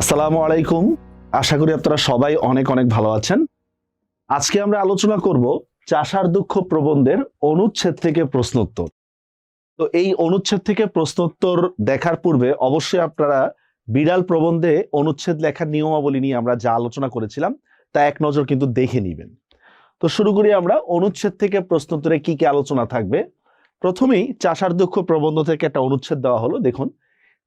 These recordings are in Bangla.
আসসালামু আলাইকুম। আশা করি আপনারা সবাই অনেক অনেক ভালো আছেন। আজকে আমরা আলোচনা করব চাষার দুঃখ প্রবন্ধের অনুচ্ছেদ থেকে প্রশ্নোত্তর। তো এই অনুচ্ছেদ থেকে প্রশ্নোত্তর দেখার পূর্বে অবশ্যই আপনারা বিড়াল প্রবন্ধে অনুচ্ছেদ লেখার নিয়মাবলী নিয়ে আমরা যা আলোচনা করেছিলাম তা এক নজর কিন্তু দেখে নেবেন। তো শুরু করি আমরা অনুচ্ছেদ থেকে প্রশ্নোত্তরে কি কি আলোচনা থাকবে। প্রথমেই চাষার দুঃখ প্রবন্ধ থেকে একটা অনুচ্ছেদ দেওয়া হলো। দেখুন,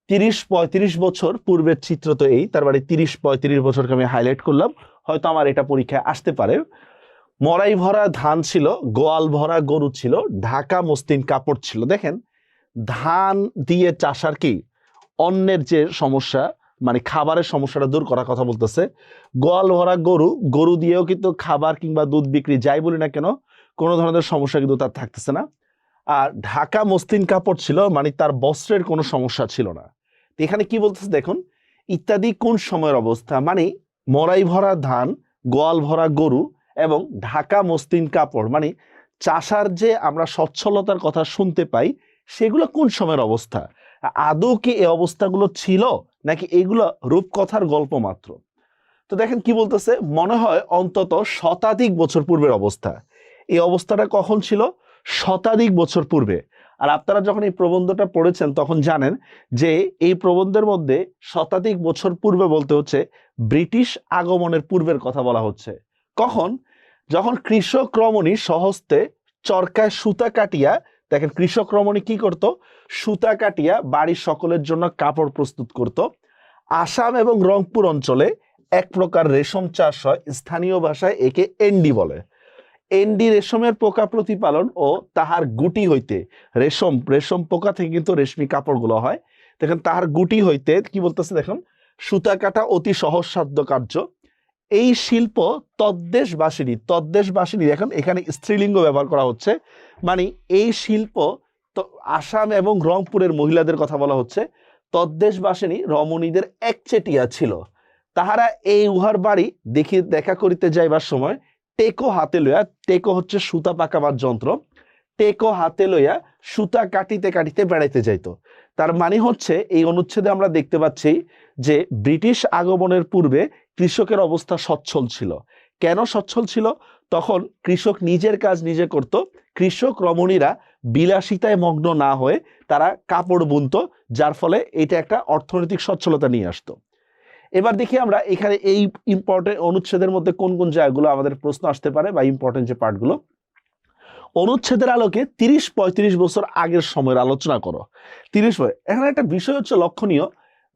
৩০-৩৫ বছর পূর্বের চিত্র তো এই, তার মানে ৩০-৩৫ বছরকে আমি হাইলাইট করলাম, হয়তো আমার এটা পরীক্ষায় আসতে পারে। মড়াই ভরা ধান ছিল, গোয়াল ভরা গরু ছিল, ঢাকা মসলিন কাপড় ছিল। দেখেন, ধান দিয়ে চাষার কি অন্যের যে সমস্যা, মানে খাবারের সমস্যাটা দূর করার কথা বলতেছে। গোয়াল ভরা গরু, গরু দিয়েও কিন্তু খাবার কিংবা দুধ বিক্রি যাই বলি না কেন কোনো ধরনের সমস্যা কিন্তু তার থাকতেছে না। আর ঢাকা মসলিন কাপড় ছিল, মানে তার বস্ত্রের কোনো সমস্যা ছিল না। এখানে কি বলতেছে দেখুন, ইত্যাদি কোন সময়ের অবস্থা, মানে মড়াই ভরা ধান, গোয়াল ভরা গরু এবং ঢাকা মসলিন কাপড়, মানে চাষার যে আমরা সচ্ছলতার কথা শুনতে পাই সেগুলো কোন সময়ের অবস্থা, আদৌ কি এই অবস্থাগুলো ছিল নাকি এগুলো রূপকথার গল্প মাত্র। তো দেখেন কি বলতেছে, মনে হয় অন্তত শতাধিক বছর পূর্বের অবস্থা। এই অবস্থাটা কখন ছিল? শতাধিক বছর পূর্বে। আর আপনারা যখন এই প্রবন্ধটা পড়েছেন তখন জানেন যে এই প্রবন্ধের মধ্যে শতাধিক বছর পূর্বে বলতে হচ্ছে ব্রিটিশ আগমনের পূর্বের কথা বলা হচ্ছে। কখন? যখন কৃষক রমণী স্বহস্তে চরকায় সুতা কাটিয়া, দেখেন কৃষক রমণী কি করত, সুতা কাটিয়া বাড়ির সকলের জন্য কাপড় প্রস্তুত করত। আসাম এবং রংপুর অঞ্চলে এক প্রকার রেশম চাষ হয়, স্থানীয় ভাষায় একে এন্ডি বলে। এন্ডি রেশমের পোকা প্রতিপালন ও তাহার গুটি হইতে, রেশম পোকা থেকে কিন্তু রেশমি কাপড়গুলো হয়। দেখেন তাহার গুটি হইতে কি বলতেছে, দেখুন, সুতা কাটা অতি সহজসাধ্য কার্য। এই শিল্প তদ্দেশবাসিনী, দেখেন এখানে স্ত্রীলিঙ্গ ব্যবহার করা হচ্ছে, মানে এই শিল্প আসাম এবং রংপুরের মহিলাদের কথা বলা হচ্ছে। তদ্দেশবাসিনী রমণীদের একচেটিয়া ছিল। তাহারা এই উহার বাড়ি দেখা করিতে যাইবার সময় টেকো হাতে লইয়া, টেকো হচ্ছে সুতা পাকাবার যন্ত্র, টেকো হাতে লইয়া সুতা কাটিতে কাটিতে বেড়াইতে যাইতো। তার মানে হচ্ছে এই অনুচ্ছেদে আমরা দেখতে পাচ্ছি যে ব্রিটিশ আগমনের পূর্বে কৃষকের অবস্থা সচ্ছল ছিল। কেন সচ্ছল ছিল? তখন কৃষক নিজের কাজ নিজে করত। কৃষক রমণীরা বিলাসিতায় মগ্ন না হয়ে তারা কাপড় বুনতো, যার ফলে এটা একটা অর্থনৈতিক সচ্ছলতা নিয়ে আসতো। এবার দেখি আমরা এখানে এই ইম্পর্টেন্ট অনুচ্ছেদের মধ্যে কোন কোন জায়গাগুলো আমাদের প্রশ্ন আসতে পারে বা ইম্পর্টেন্ট যে পার্টগুলো। অনুচ্ছেদের আলোকে ৩০-৩৫ বছর আগের সময়ের আলোচনা করো। ৩০, এখানে একটা বিষয় হচ্ছে লক্ষণীয়।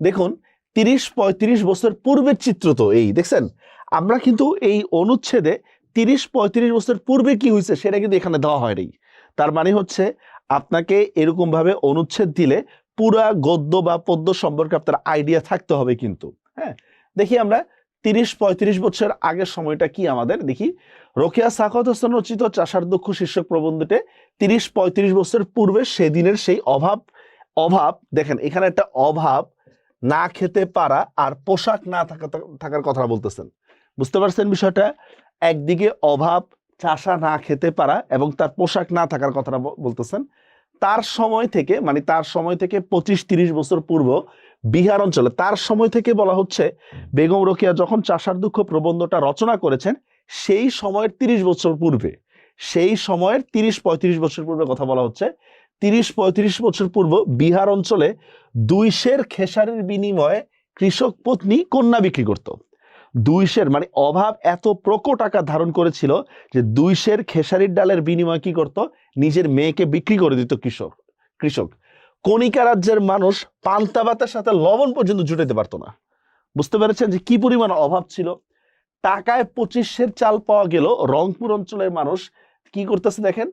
দেখুন, ৩০-৩৫ বছর পূর্বের চিত্র তো এই দেখছেন, আমরা কিন্তু এই অনুচ্ছেদে ৩০-৩৫ বছর পূর্বে কি হয়েছে সেটা কিন্তু এখানে দেওয়া হয়নি। তার মানে হচ্ছে আপনাকে এরকম ভাবে অনুচ্ছেদ দিলে পুরা গদ্য বা পদ্য সম্পর্কে আপনার আইডিয়া থাকতে হবে কিন্তু। হ্যাঁ, দেখি আমরা ৩০-৩৫ বছর আগের সময়টা কি আমাদের দেখি। রোকেয়া সাখাওয়াত হোসেন রচিত চাষার দুঃখ শীর্ষক প্রবন্ধে ৩০-৩৫ বছর পূর্বে সেদিনের সেই অভাব দেখেন, এখানে একটা অভাব, না খেতে পারা আর পোশাক না থাকার কথা বলতেছেন। বুঝতে পারছেন বিষয়টা? একদিকে অভাব, চাষা না খেতে পারা এবং তার পোশাক না থাকার কথাটা বলতেছেন। তার সময় থেকে, মানে তার সময় থেকে ২৫-৩০ বছর পূর্ব বিহার অঞ্চলে, তার সময় থেকে বলা হচ্ছে বেগম রোকেয়া যখন চাষার দুঃখ প্রবন্ধটা রচনা করেছেন সেই সময়ের ৩০ বছর পূর্বে, সেই সময়ের ৩০-৩৫ বছর পূর্বে কথা বলা হচ্ছে। ৩০-৩৫ বছর পূর্ব বিহার অঞ্চলে ২ সের খেসারির বিনিময়ে কৃষক পত্নী কন্যা বিক্রি করত। ২ সের মানে অভাব এত প্রকট আকার ধারণ করেছিল যে ২ সের খেসারির ডালের বিনিময়ে কি করত, নিজের মেয়েকে বিক্রি করে দিত কৃষক। কণিকা রাজ্যের মানুষ পান্তা ভাতের সাথে লবণ পর্যন্ত জুটাইতে পারতো না। বুঝতে পেরেছেন যে কি পরিমাণ অভাব ছিল। টাকায় ২৫ সের চাল পাওয়া গেল, রংপুর অঞ্চলের মানুষ কি করতেছে দেখেন,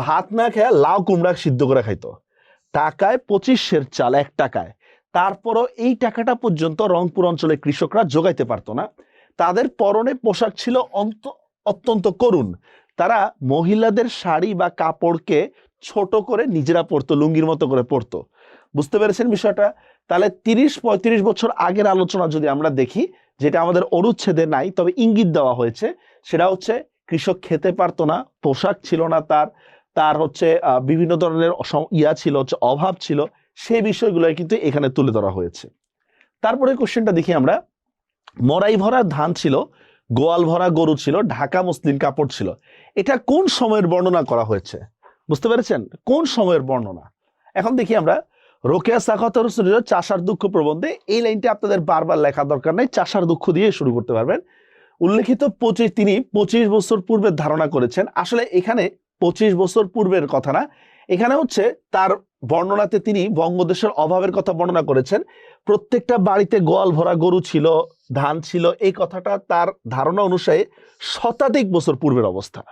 ভাত না খেয়ে লাউ কুমড়া সিদ্ধ করে খাইতো। টাকায় ২৫ সের চাল, ১ টাকায়। তারপরও এই টাকাটা পর্যন্ত রংপুর অঞ্চলের কৃষকরা যোগাইতে পারতো না। তাদের পরনে পোশাক ছিল অত্যন্ত করুণ। তারা মহিলাদের শাড়ি বা কাপড়কে ছোট করে নিজেরা পরতো, লুঙ্গির মতো করে পরতো। বুঝতে পেরেছেন বিষয়টা? তাহলে ৩০-৩৫ বছর আগের আলোচনা যদি আমরা দেখি, যেটা আমাদের অনুচ্ছেদে নাই তবে ইঙ্গিত দেওয়া হয়েছে, সেটা হচ্ছে কৃষক খেতে পারতো না, পোশাক ছিল না, তার হচ্ছে বিভিন্ন ধরনের ছিল, হচ্ছে অভাব ছিল, সেই বিষয়গুলো কিন্তু এখানে তুলে ধরা হয়েছে। তারপরে কোশ্চেনটা দেখি আমরা, মরাই ভরা ধান ছিল, গোয়াল ভরা গরু ছিল, ঢাকা মসলিন কাপড় ছিল। এটা কোন সময়ের বর্ণনা করা হয়েছে? বুঝতে পেরেছেন কোন সময়ের বর্ণনা? এখন দেখি আমরা, রোকেয়া সাখাওয়াত হোসেনের চাষার দুঃখ প্রবন্ধে, এই লাইনটা আপনাদের বারবার লেখা দরকার নাই, চাষার দুঃখ দিয়ে শুরু করতে পারবেন। উল্লেখিত তিনি 25 বছর পূর্বে ধারণা করেছেন। আসলে এখানে 25 বছর পূর্বের কথা না, এখানে হচ্ছে তার বর্ণনাতে তিনি বঙ্গদেশের অভাবের কথা বর্ণনা করেছেন। প্রত্যেকটা বাড়িতে গোয়াল ভরা গরু ছিল, ধান ছিল, এই কথাটা তার ধারণা অনুসারে শতাধিক বছর পূর্বের অবস্থা।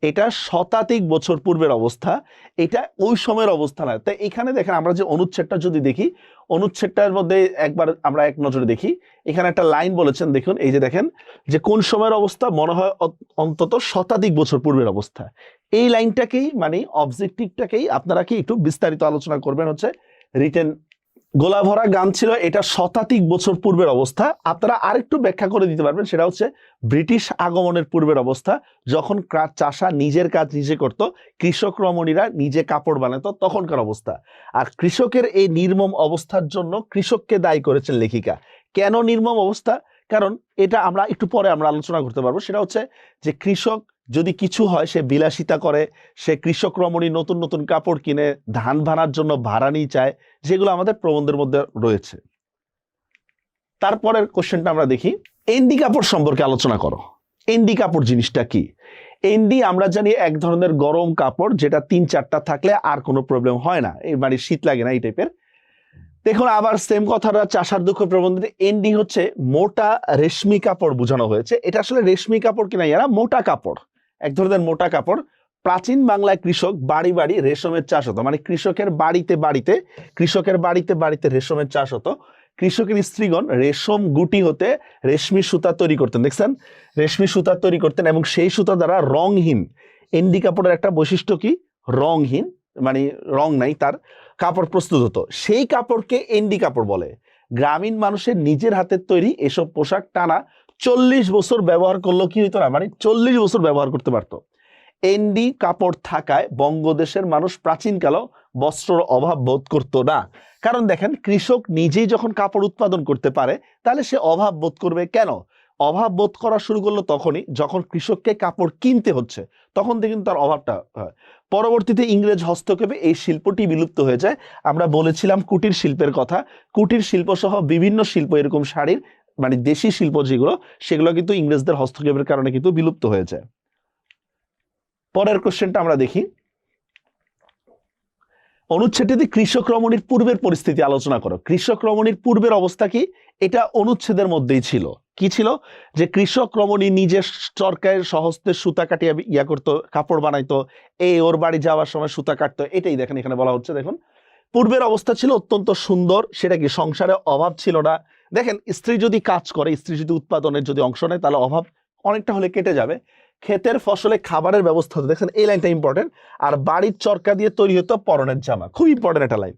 এটা শতাধিক বছর পূর্বের অবস্থা, এটা ওই সময়ের অবস্থা না। তাই এখানে দেখেন আমরা যে অনুচ্ছেদটা যদি দেখি, অনুচ্ছেদটার মধ্যে একবার আমরা এক নজরে দেখি, এখানে একটা লাইন বলেছেন, দেখুন এই যে দেখেন যে কোন সময়ের অবস্থা, মনে হয় অন্তত শতাধিক বছর পূর্বের অবস্থা। এই লাইনটাকেই মানে অবজেক্টিভটাকেই আপনারা কি একটু বিস্তারিত আলোচনা করবেন হচ্ছে রিটেন। গোলা ভরা গান ছিল, এটা শতাধিক বছর পূর্বের অবস্থা। আপনারা আরেকটু ব্যাখ্যা করে দিতে পারবেন, সেটা হচ্ছে ব্রিটিশ আগমনের পূর্বের অবস্থা, যখন চাষা নিজের কাজ নিজে করত, কৃষক রমণীরা নিজে কাপড় বানাতো, তখনকার অবস্থা। আর কৃষকের এই নির্মম অবস্থার জন্য কৃষককে দায়ী করেছেন লেখিকা। কেন নির্মম অবস্থা? কারণ এটা আমরা একটু পরে আমরা আলোচনা করতে পারবো। সেটা হচ্ছে যে কৃষক যদি কিছু হয়, সে বিলাসিতা করে, সে কৃষক রমণী নতুন নতুন কাপড় কিনে ধান ভাড়ার জন্য ভাড়ানি চায়, যেগুলো আমাদের প্রবন্ধের মধ্যে রয়েছে। তারপরের কোশ্চেনটা আমরা দেখি, এন্ডি কাপড় সম্পর্কে আলোচনা করো। এন্ডি কাপড় জিনিসটা কি? এন্ডি আমরা জানি এক ধরনের গরম কাপড়, যেটা 3-4টা থাকলে আর কোনো প্রবলেম হয় না, এই মানে শীত লাগে না, এই টাইপের। দেখুন আবার সেম কথাটা চাষার দুঃখ প্রবন্ধে, এন্ডি হচ্ছে মোটা রেশমি কাপড় বোঝানো হয়েছে। এটা আসলে রেশমি কাপড় কিনা, এরা মোটা কাপড়, এক ধরনের মোটা কাপড়। প্রাচীন বাংলায় কৃষক বাড়ি বাড়ি রেশমের চাষ হতো, মানে কৃষকের বাড়িতে বাড়িতে রেশমের চাষ হতো। কৃষকের স্ত্রীগণ রেশম গুটি হতে রেশমি সুতা তৈরি করতেন, দেখছেন রেশমি সুতা তৈরি করতেন, এবং সেই সুতা দ্বারা রংহীন, এন্ডি কাপড়ের একটা বৈশিষ্ট্য কি, রংহীন, মানে রং নাই, তার কাপড় প্রস্তুত হতো। সেই কাপড়কে এন্ডি কাপড় বলে। গ্রামীণ মানুষের নিজের হাতের তৈরি এসব পোশাক টানা 40 বছর ব্যবহার করলো কি হইতো না, মানে 40 বছর ব্যবহার করতে পারতো। এন্ডি কাপড় থাকায় বঙ্গদেশের মানুষ প্রাচীনকালেও বস্ত্র অভাব বোধ করতো না। কারণ দেখেন, কৃষক নিজেই যখন কাপড় উৎপাদন করতে পারে, তাহলে সে অভাব বোধ করবে কেন? অভাব বোধ করা শুরু করলো তখনই যখন কৃষককে কাপড় কিনতে হচ্ছে, তখন থেকে কিন্তু তার অভাবটা হয়। পরবর্তীতে ইংরেজ হস্তক্ষেপে এই শিল্পটি বিলুপ্ত হয়ে যায়। আমরা বলেছিলাম কুটির শিল্পের কথা, কুটির শিল্প সহ বিভিন্ন শিল্প, এরকম শাড়ির মানে দেশি শিল্প যেগুলো, সেগুলো কিন্তু ইংরেজদের হস্তক্ষেপের কারণে কিন্তু বিলুপ্ত হয়ে যায়। পরের কোশ্চেনটা আমরা দেখি, অনুচ্ছেদে কৃষক রমণীর পূর্বের পরিস্থিতি আলোচনা করো। কৃষক রমণীর পূর্বের অবস্থা কি? এটা অনুচ্ছেদের মধ্যেই ছিল। কি ছিল? যে কৃষক রমণী নিজের চরকায় সহস্তে সুতা কাটিয়ে ইয়া করতো, কাপড় বানাইতো, এই ওর বাড়ি যাওয়ার সময় সুতা কাটতো, এটাই দেখেন এখানে বলা হচ্ছে। দেখুন পূর্বের অবস্থা ছিল অত্যন্ত সুন্দর, সেটা কি সংসারে অভাব ছিল না। দেখেন স্ত্রী যদি কাজ করে, স্ত্রী যদি উৎপাদনের যদি অংশ নেয়, তাহলে অভাব অনেকটা হলে কেটে যাবে। ক্ষেতের ফসলে খাবারের ব্যবস্থা হতো, দেখেন এই লাইনটা ইম্পর্টেন্ট। আর বাড়ির চরকা দিয়ে তৈরি হতো পরনের জামা, খুব ইম্পর্টেন্ট একটা লাইন।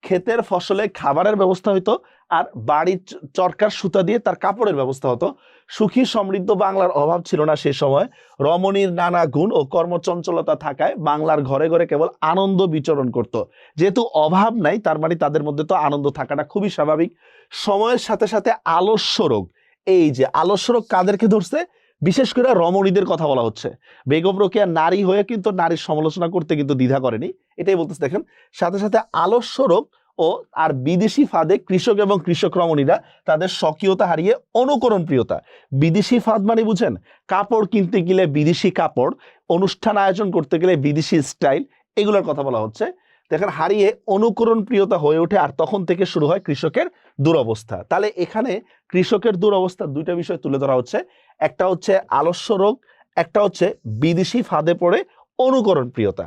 ক্ষেতের ফসলে খাবারের ব্যবস্থা হতো, আর বাড়ির চরকার সুতা দিয়ে তার কাপড়ের ব্যবস্থা হতো। সুখী সমৃদ্ধ বাংলার অভাব ছিল না সে সময়। রমণীর নানা গুণ ও কর্মচঞ্চলতা থাকায় বাংলার ঘরে ঘরে কেবল আনন্দ বিচরণ করত। যেহেতু অভাব নাই, তার মানে তাদের মধ্যে তো আনন্দ থাকাটা খুবই স্বাভাবিক। সময়ের সাথে সাথে আলস্য রোগ, এই যে আলস্য রোগ কাদেরকে ধরছে? বিশেষ করে রমণীদের কথা বলা হচ্ছে। বেগম রোকেয়া নারী হয়ে কিন্তু নারীর সমালোচনা করতে কিন্তু দ্বিধা করেনি, এটাই বলতেছে। দেখেন সাথে সাথে আলস্য রোগ ও আর বিদেশি ফাঁদে কৃষক এবং কৃষক রমণীরা তাদের স্বকীয়তা হারিয়ে অনুকরণ প্রিয়তা। বিদেশি ফাঁদ মানে বুঝেন, কাপড় কিনতে গেলে বিদেশি কাপড়, অনুষ্ঠান আয়োজন করতে গেলে বিদেশি স্টাইল, এগুলোর কথা বলা হচ্ছে। দেখেন হারিয়ে অনুকরণ প্রিয়তা হয়ে ওঠে, আর তখন থেকে শুরু হয় কৃষকের দুরবস্থা। তাহলে এখানে কৃষকের দুরবস্থা দুইটা বিষয় তুলে ধরা হচ্ছে, একটা হচ্ছে আলস্য রোগ, একটা হচ্ছে বিদেশি ফাঁদে পড়ে অনুকরণ প্রিয়তা।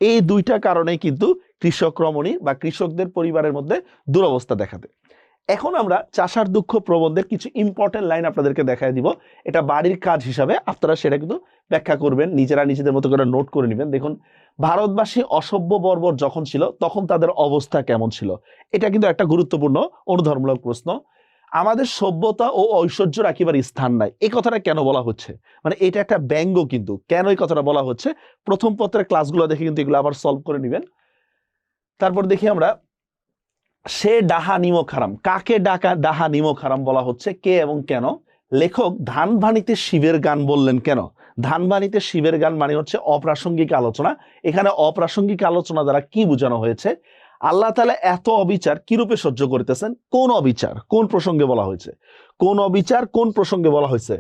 এই দুইটা কারণে কিন্তু কৃষক রমণী বা কৃষকদের পরিবারের মধ্যে দুরবস্থা দেখা দেয়। এখন আমরা চাষার দুঃখ প্রবন্ধের কিছু ইম্পর্টেন্ট লাইন আপনাদেরকে দেখায় দিব। এটা বাড়ির কাজ হিসাবে আপনারা সেটা কিন্তু ব্যাখ্যা করবেন, নিজেরা নিজেদের মতো করে নোট করে নেবেন। দেখুন, ভারতবাসী অসভ্য বর্বর যখন ছিল, তখন তাদের অবস্থা কেমন ছিল? এটা কিন্তু একটা গুরুত্বপূর্ণ অনুধাবনমূলক প্রশ্ন। আমাদের সভ্যতা ও ঐশ্বর্য রাখিবার স্থান নাই, এই কথাটা কেন বলা হচ্ছে? মানে এটা একটা ব্যঙ্গ, কিন্তু কেন এই কথাটা বলা হচ্ছে প্রথম পত্রের ক্লাসগুলো দেখে কিন্তু এগুলো আবার সলভ করে নেবেন। তারপর দেখি আমরা, সে ডাহা নিমক হারাম, কাকে ডাহা নিমক হারাম বলা হচ্ছে, কে এবং কেন? লেখক ধানবাণীতে শিবের গান বললেন কেন? ধানবাণীতে শিবের গান মানে হচ্ছে অপ্রাসঙ্গিক আলোচনা। এখানে অপ্রাসঙ্গিক আলোচনা দ্বারা কি বোঝানো হয়েছে? আল্লাহ তাআলা এত অবিচার কি রূপে সহ্য করতেছেন? কোন অবিচার কোন প্রসঙ্গে বলা হয়েছে? কোন অবিচার কোন প্রসঙ্গে বলা হয়েছে?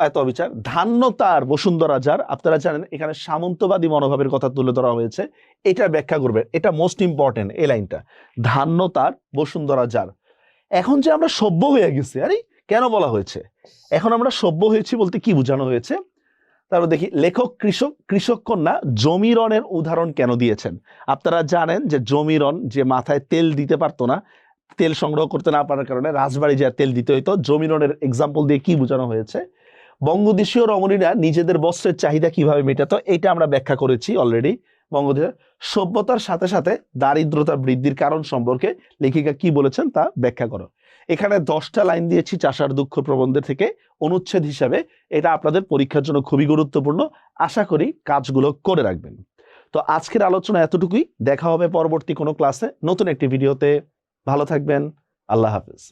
এত অবিচার। ধান্যতার বসুন্ধরা যার, আপনারা জানেন এখানে সামন্তবাদী মনোভাবের কথা তুলে ধরা হয়েছে, এটা ব্যাখ্যা করবে, এটা মোস্ট ইম্পর্টেন্ট এই লাইনটা, ধান্যতার বসুন্ধরা যার। এখন যে আমরা সভ্য হয়ে গেছি, আরে কেন বলা হয়েছে এখন আমরা সভ্য হয়েছি বলতে কি বোঝানো হয়েছে? তারপর দেখি লেখক কৃষক কন্যা জমিরনের উদাহরণ কেন দিয়েছেন? আপনারা জানেন যে জমিরন যে মাথায় তেল দিতে পারতো না, তেল সংগ্রহ করতে না পারার কারণে রাজবাড়ি যা তেল দিতে হইতো, জমিরনের এক্সাম্পল দিয়ে কি বোঝানো হয়েছে? বঙ্গদেশীয় রমণীরা নিজেদের বস্ত্রের চাহিদা কিভাবে মেটাতো, এটা আমরা ব্যাখ্যা করেছি অলরেডি। বঙ্গদেশ সভ্যতার সাথে সাথে দারিদ্রতা বৃদ্ধির কারণ সম্পর্কে লেখিকা কি বলেছেন তা ব্যাখ্যা করো। এখানে 10টা লাইন দিয়েছি চাষার দুঃখ প্রবন্ধের থেকে অনুচ্ছেদ হিসাবে। এটা আপনাদের পরীক্ষার জন্য খুবই গুরুত্বপূর্ণ, আশা করি কাজগুলো করে রাখবেন। তো আজকের আলোচনা এতটুকুই, দেখা হবে পরবর্তী কোনো ক্লাসে নতুন একটি ভিডিওতে। ভালো থাকবেন, আল্লাহ হাফেজ।